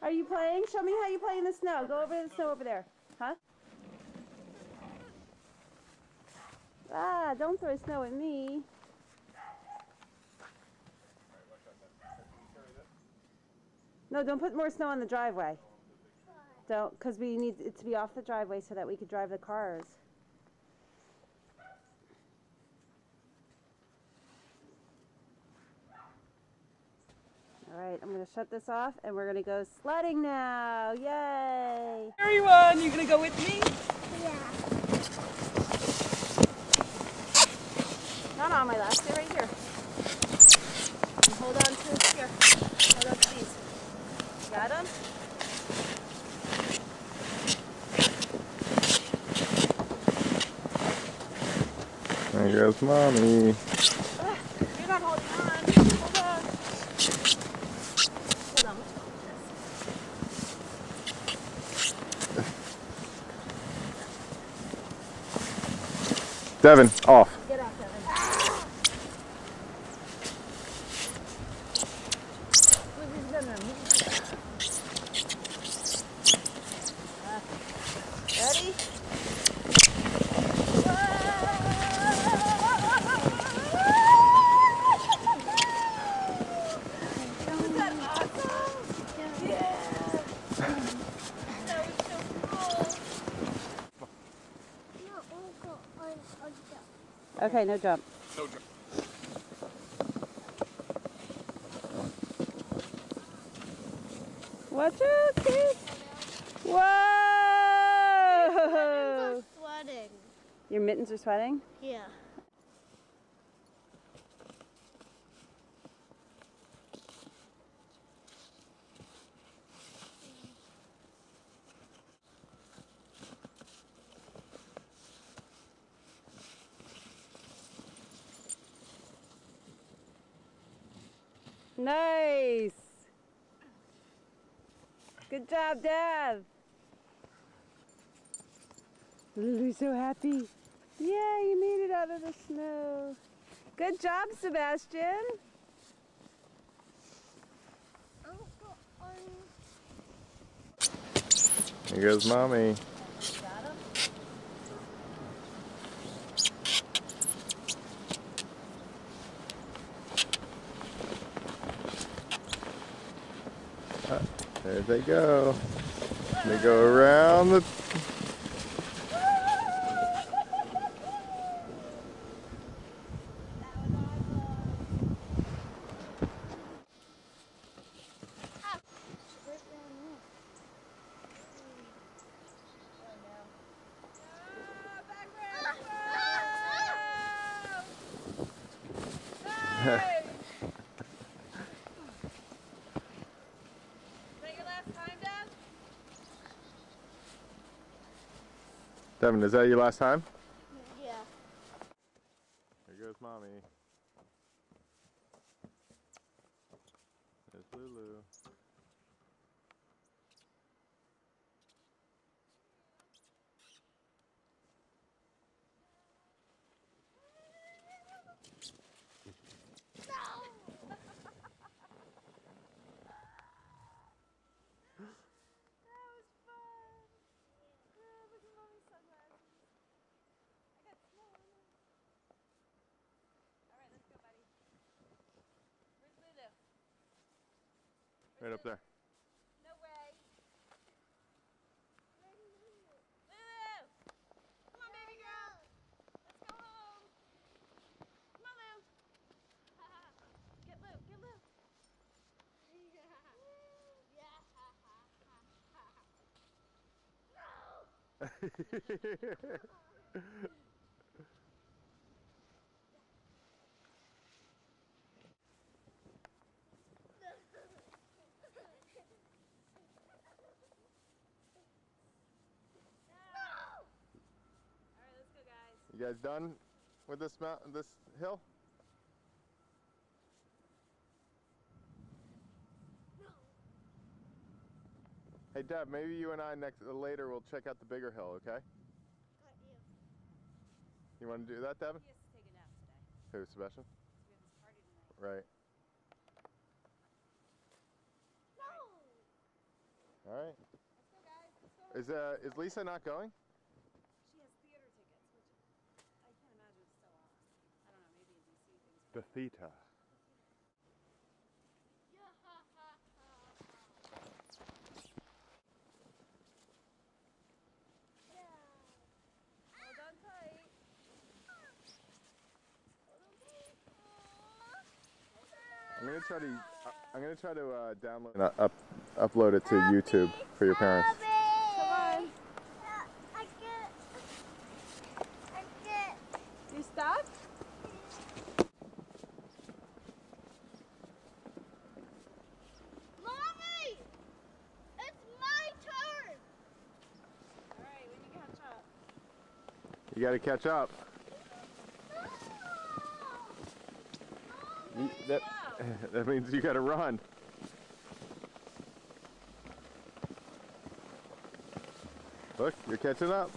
Are you playing? Show me how you play in the snow. Go over to the snow over there. Huh? Ah, don't throw snow at me. No, don't put more snow on the driveway. Don't, because we need it to be off the driveway so that we could drive the cars. All right, I'm going to shut this off and we're going to go sledding now. Yay! Everyone, you going to go with me? Yeah. Not on my last, stay right here. And hold on to here. Hold on to these. Got them? There goes Mommy. You're not holding on. Hold on. Hold on. Devin, off. Get off, Devin. Ready? Okay, no jump. No jump. Watch out, kids. Whoa! I'm sweating. Your mittens are sweating? Yeah. Nice. Good job, Dev. Lulu's so happy. Yeah, you made it out of the snow. Good job, Sebastian. Here goes Mommy. There they go. They go around the... Devin, is that your last time? Yeah. Here goes Mommy. There's Lulu. Right up there. No way. Lulu! Come on, baby girl. Let's go home. Come on, Lou. Get Lou. Get Lou. You guys done with this mountain, this hill? Hey Deb, maybe you and I later will check out the bigger hill, okay? You want to do that, Devin? He has to take a nap today. Who, Sebastian? We have this party tonight. Right. All right. Let's go, guys. Let's go. Is Lisa not going? She has theater tickets, which I can't imagine is still on. I don't know, maybe in DC things. The theater. Hold on tight. I'm gonna try to download and upload it to YouTube for your parents. Come on. You stuck? Mommy! It's my turn! Alright, when you catch up. You gotta catch up. That means you gotta run. Look, you're catching up.